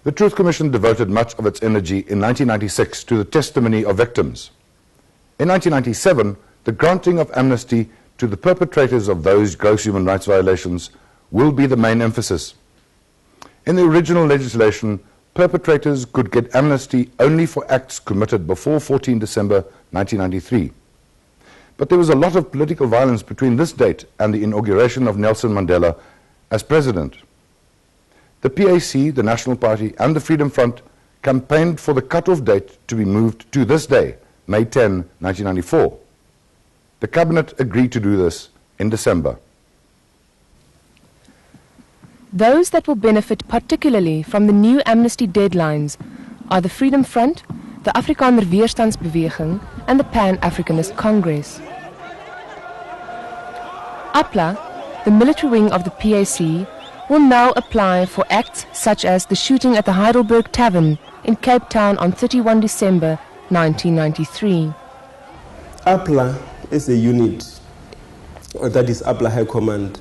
The Truth Commission devoted much of its energy in 1996 to the testimony of victims. In 1997, the granting of amnesty to the perpetrators of those gross human rights violations will be the main emphasis. In the original legislation, perpetrators could get amnesty only for acts committed before 14 December 1993. But there was a lot of political violence between this date and the inauguration of Nelson Mandela as president. The PAC, the National Party, and the Freedom Front campaigned for the cut-off date to be moved to this day, May 10, 1994. The Cabinet agreed to do this in December. Those that will benefit particularly from the new amnesty deadlines are the Freedom Front, the Afrikaner Weerstandsbeweging, and the Pan-Africanist Congress. APLA, the military wing of the PAC, will now apply for acts such as the shooting at the Heidelberg Tavern in Cape Town on 31 December 1993. APLA is a unit, that is APLA High Command,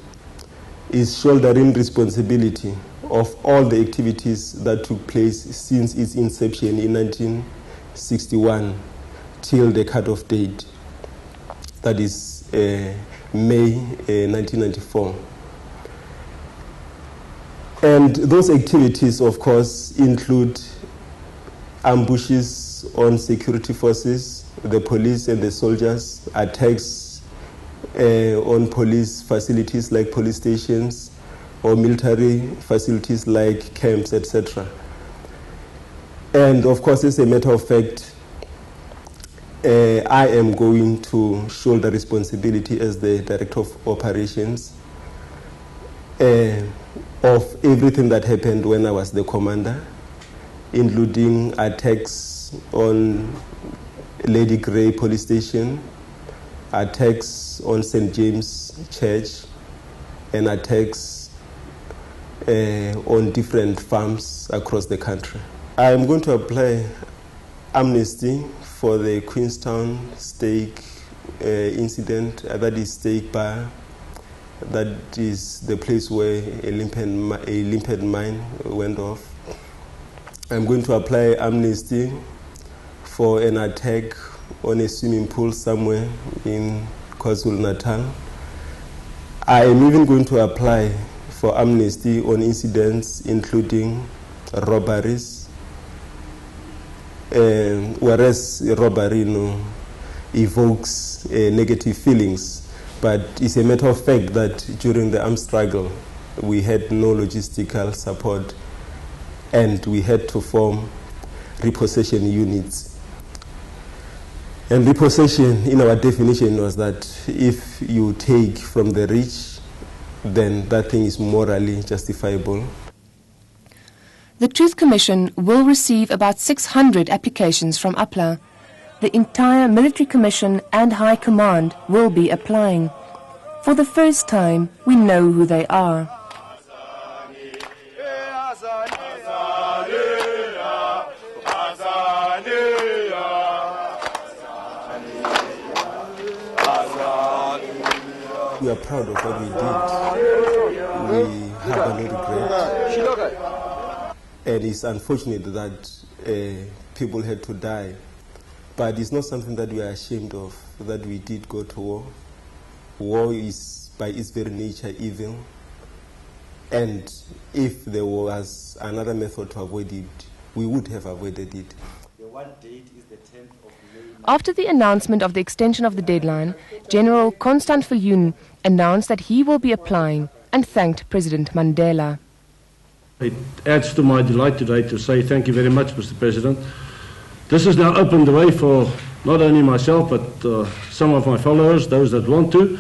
is shouldering responsibility of all the activities that took place since its inception in 1961 till the cut-off date, that is May 1994. And those activities, of course, include ambushes on security forces, the police and the soldiers, attacks on police facilities like police stations or military facilities like camps, etc. And of course, as a matter of fact, I am going to shoulder responsibility as the Director of Operations of everything that happened when I was the commander, including attacks on Lady Grey police station, attacks on St. James Church, and attacks on different farms across the country. I am going to apply amnesty for the Queenstown steak incident, that is steak bar. That is the place where a limpet mine went off. I'm going to apply amnesty for an attack on a swimming pool somewhere in KwaZulu-Natal. I am even going to apply for amnesty on incidents including robberies, whereas robbery evokes negative feelings. But it's a matter of fact that during the armed struggle, we had no logistical support and we had to form repossession units. And repossession, in our definition, was that if you take from the rich, then that thing is morally justifiable. The Truth Commission will receive about 600 applications from APLA. The entire Military Commission and High Command will be applying. For the first time, we know who they are. We are proud of what we did. We have no regret. And it's unfortunate that people had to die. But it's not something that we are ashamed of, that we did go to war. War is, by its very nature, evil. And if there was another method to avoid it, we would have avoided it. The one date is the 10th of May. After the announcement of the extension of the deadline, General Constant Viljoen announced that he will be applying and thanked President Mandela. It adds to my delight today to say thank you very much, Mr. President. This has now opened the way for not only myself, but some of my followers, those that want to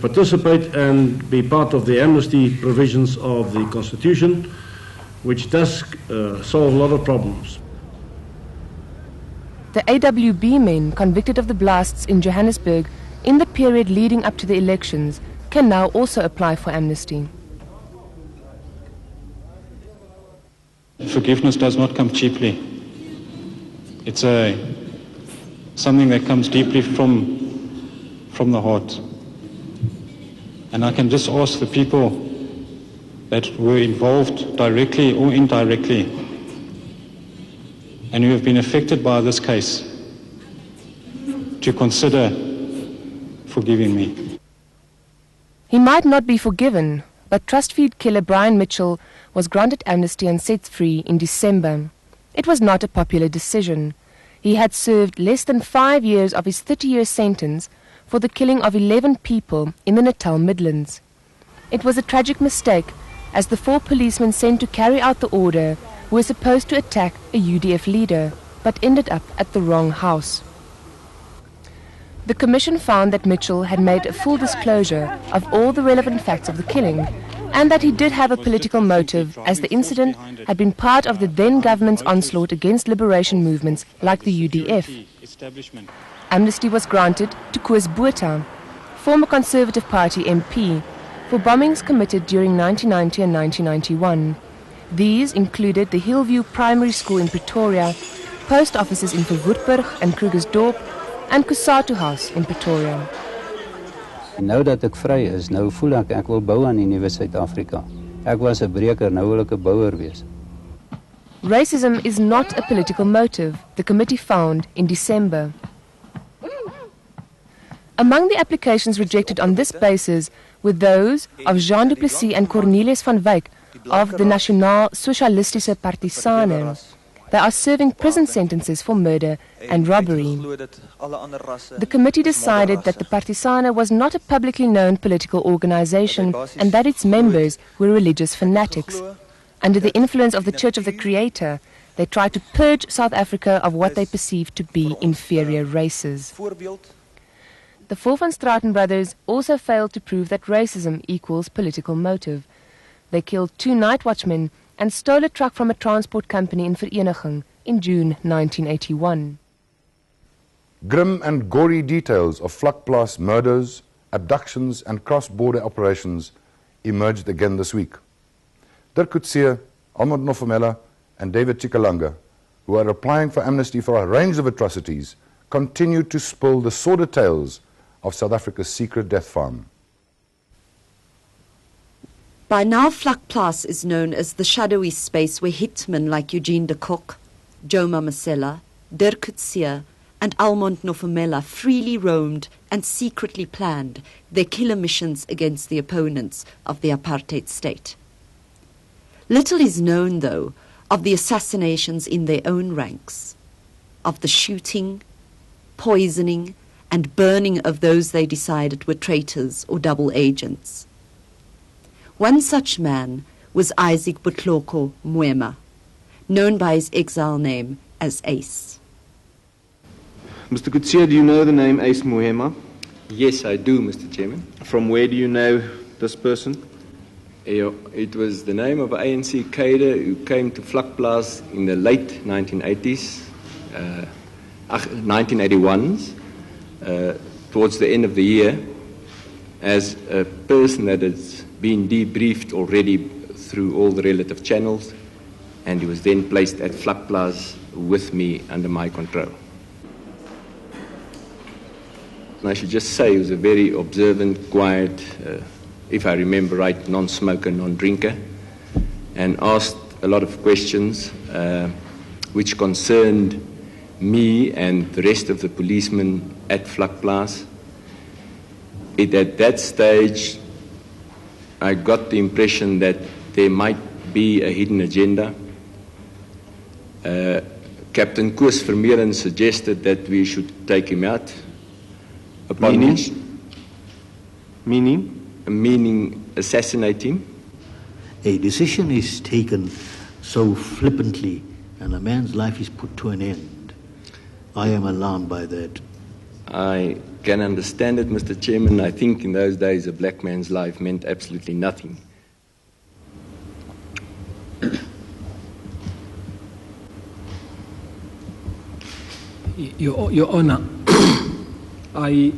participate and be part of the amnesty provisions of the Constitution, which does solve a lot of problems. The AWB men convicted of the blasts in Johannesburg in the period leading up to the elections can now also apply for amnesty. Forgiveness does not come cheaply. It's something that comes deeply from the heart. And I can just ask the people that were involved directly or indirectly and who have been affected by this case to consider forgiving me. He might not be forgiven, but trust feed killer Brian Mitchell was granted amnesty and set free in December. It was not a popular decision. He had served less than 5 years of his 30-year sentence for the killing of 11 people in the Natal Midlands. It was a tragic mistake, as the 4 policemen sent to carry out the order were supposed to attack a UDF leader, but ended up at the wrong house. The commission found that Mitchell had made a full disclosure of all the relevant facts of the killing, and that he did have a political motive, as the incident had been part of the then government's onslaught against liberation movements like the UDF. Amnesty was granted to Koos Botha, former Conservative Party MP, for bombings committed during 1990 and 1991. These included the Hillview Primary School in Pretoria, post offices in Verwoerdburg and Krugersdorp, and Kusatu House in Pretoria. Nou dat ek vry is, nou voel ek wil bou aan die nuwe Suid-Afrika. Ek was 'n breker, nou wil ek 'n bouer wees. Racism is not a political motive, the committee found in December. Among the applications rejected on this basis were those of Jean du Plessis and Cornelius van Wyk of the Nasionaal Sosialistische Partisane. They are serving prison sentences for murder and robbery. The committee decided that the Partisane was not a publicly known political organization and that its members were religious fanatics. Under the influence of the Church of the Creator, they tried to purge South Africa of what they perceived to be inferior races. The 4 van Straten brothers also failed to prove that racism equals political motive. They killed 2 night watchmen and stole a truck from a transport company in Vereniging in June 1981. Grim and gory details of Vlakplaas murders, abductions and cross-border operations emerged again this week. Dirk Coetzee, Almond Nofumela and David Chikalanga, who are applying for amnesty for a range of atrocities, continue to spill the sordid tales of South Africa's secret death farm. By now, Vlakplaas is known as the shadowy space where hitmen like Eugene de Kock, Joe Mamasela, Dirk Coetzee and Almond Nofumela freely roamed and secretly planned their killer missions against the opponents of the apartheid state. Little is known, though, of the assassinations in their own ranks, of the shooting, poisoning and burning of those they decided were traitors or double agents. One such man was Isaac Botloko Moema, known by his exile name as Ace. Mr. Coetzee, do you know the name Ace Moema? Yes, I do, Mr. Chairman. From where do you know this person? It was the name of an ANC cadre who came to Vlakplaas in the late 1980s, 1981s, towards the end of the year, as a person that has been debriefed already through all the relative channels, and he was then placed at Vlakplaas with me under my control. And I should just say he was a very observant, quiet, if I remember right, non-smoker, non-drinker, and asked a lot of questions which concerned me and the rest of the policemen at Vlakplaas. At that stage, I got the impression that there might be a hidden agenda. Captain Koos Vermeulen suggested that we should take him out. Meaning assassinate him. A decision is taken so flippantly and a man's life is put to an end. I am alarmed by that. I can understand it, Mr. Chairman. I think in those days a black man's life meant absolutely nothing. Your Honor, I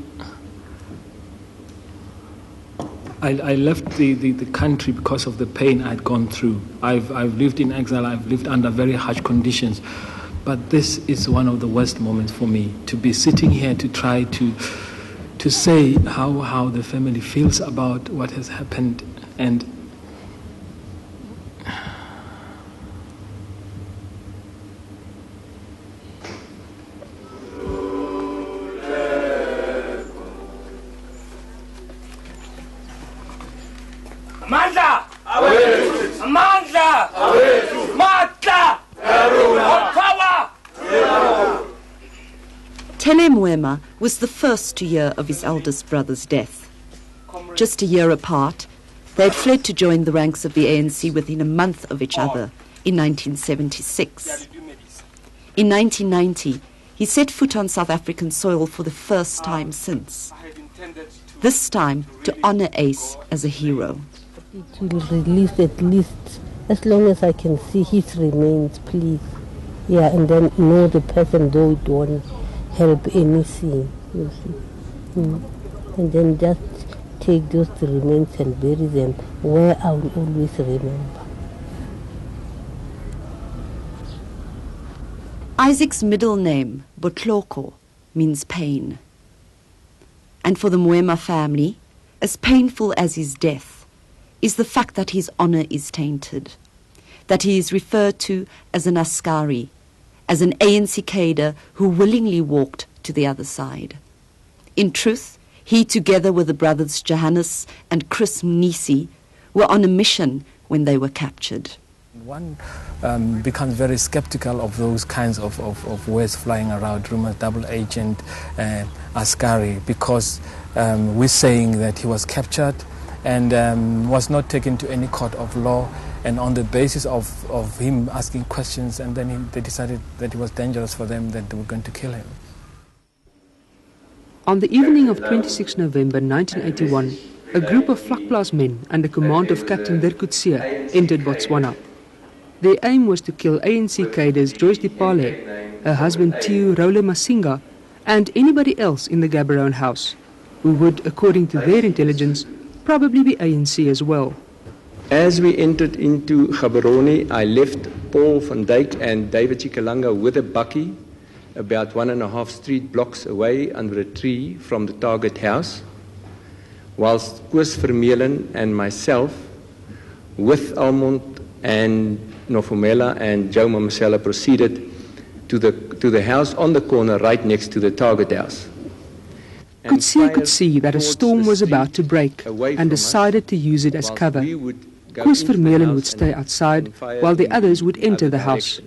left the country because of the pain I had gone through. I've lived in exile, I've lived under very harsh conditions. But this is one of the worst moments for me, to be sitting here to try to say how the family feels about what has happened. And Tele Mwema was the first to hear of his eldest brother's death. Just a year apart, they had fled to join the ranks of the ANC within a month of each other in 1976. In 1990, he set foot on South African soil for the first time since. This time to honor Ace as a hero. It will release at least as long as I can see his remains, please. Yeah, and then know the person, though it won't help anything, you see. And then just take those remains and bury them where I will always remember. Isaac's middle name, Botloko, means pain. And for the Mwema family, as painful as his death, is the fact that his honor is tainted, that he is referred to as an askari, as an ANC cadre who willingly walked to the other side. In truth, he, together with the brothers Johannes and Chris Mnisi, were on a mission when they were captured. One becomes very skeptical of those kinds of words flying around, rumors, double agent, askari, because we're saying that he was captured and was not taken to any court of law, and on the basis of him asking questions, and then they decided that it was dangerous for them, that they were going to kill him. On the evening of 26 November 1981, a group of Vlakplaas men under command of Captain Dirk Coetzee entered Botswana. Their aim was to kill ANC cadres Joyce Dipale, her husband Theo Role Masinga, and anybody else in the Gaborone house, who would, according to their intelligence, probably be ANC as well. As we entered into Gaborone, I left Paul van Dijk and David Chikalanga with a bakkie about 1.5 street blocks away under a tree from the target house, whilst Koos Vermeulen and myself, with Almond and Nofumela and Joe Mamasela, proceeded to the house on the corner right next to the target house. Coetzee could see that a storm was about to break and decided to use it as cover. Koos Vermeulen would stay outside while the others would enter the house.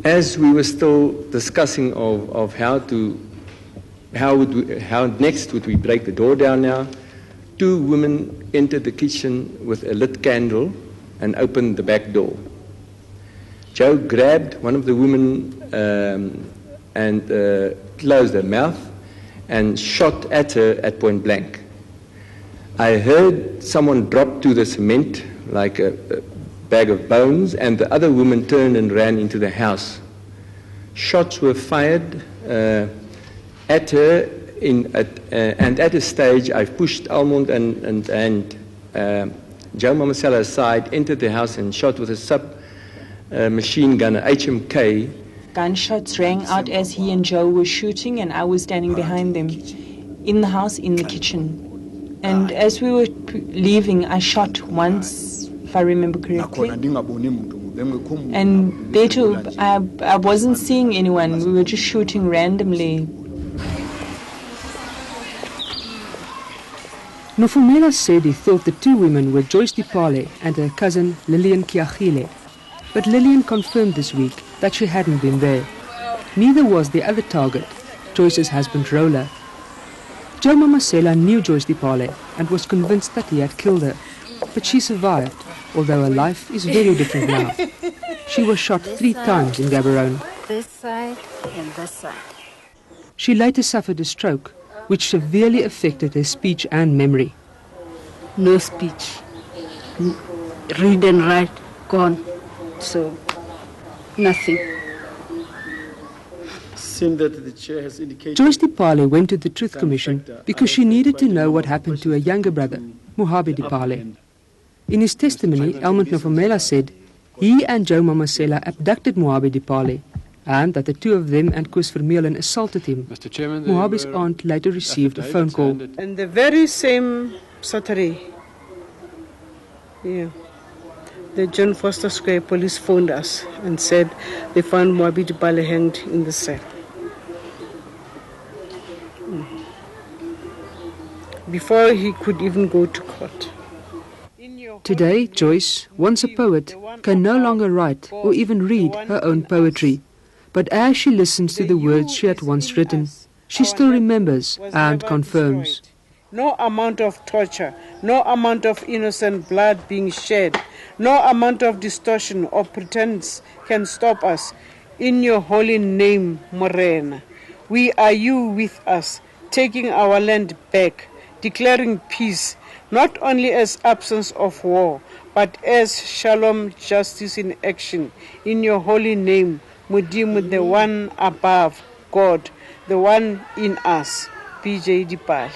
As we were still discussing of how next would we break the door down now, two women entered the kitchen with a lit candle and opened the back door. Joe grabbed one of the women and closed her mouth and shot at her at point blank. I heard someone drop to the cement like a bag of bones, and the other woman turned and ran into the house. Shots were fired at her, and at a stage I pushed Almond and Joe Mamasela aside, entered the house and shot with a sub-machine gun, a HMK. Gunshots rang out as he and Joe were shooting, and I was standing behind them in the house, in the kitchen. And as we were leaving, I shot once, if I remember correctly. And they too, I wasn't seeing anyone. We were just shooting randomly. Nofumela said he thought the two women were Joyce Dipale and her cousin Lillian Kiagile. But Lillian confirmed this week that she hadn't been there. Neither was the other target, Joyce's husband Rola. Joe Mamasela knew Joyce Dipale and was convinced that he had killed her. But she survived, although her life is very different now. She was shot 3 times in Gaborone. This side and this side. She later suffered a stroke, which severely affected her speech and memory. No speech. Read and write, gone. So, nothing. That the chair has indicated Joyce Dipale went to the Truth Commission because she needed to know what happened to her younger brother, Mohabe Dipale. In his testimony, Elmond Nofumela said he and Joe Mamasela abducted Mohabe Dipale, and that the two of them and Koos Vermeulen assaulted him. Mr. Chairman, Mohabe's aunt later received a phone call. And the very same Saturday, the John Foster Square police phoned us and said they found Mohabe Dipale hanged in the cell. Before he could even go to court. Today, Joyce, once a poet, can no longer write or even read her own poetry But as she listens to the words she had once written, she still remembers and confirms. No amount of torture, no amount of innocent blood being shed, no amount of distortion or pretense can stop us. In your holy name, Morena, we are you with us, taking our land back, declaring peace, not only as absence of war, but as shalom, justice in action. In your holy name, Mudimu, the one above, God, the one in us, PJ Dipali.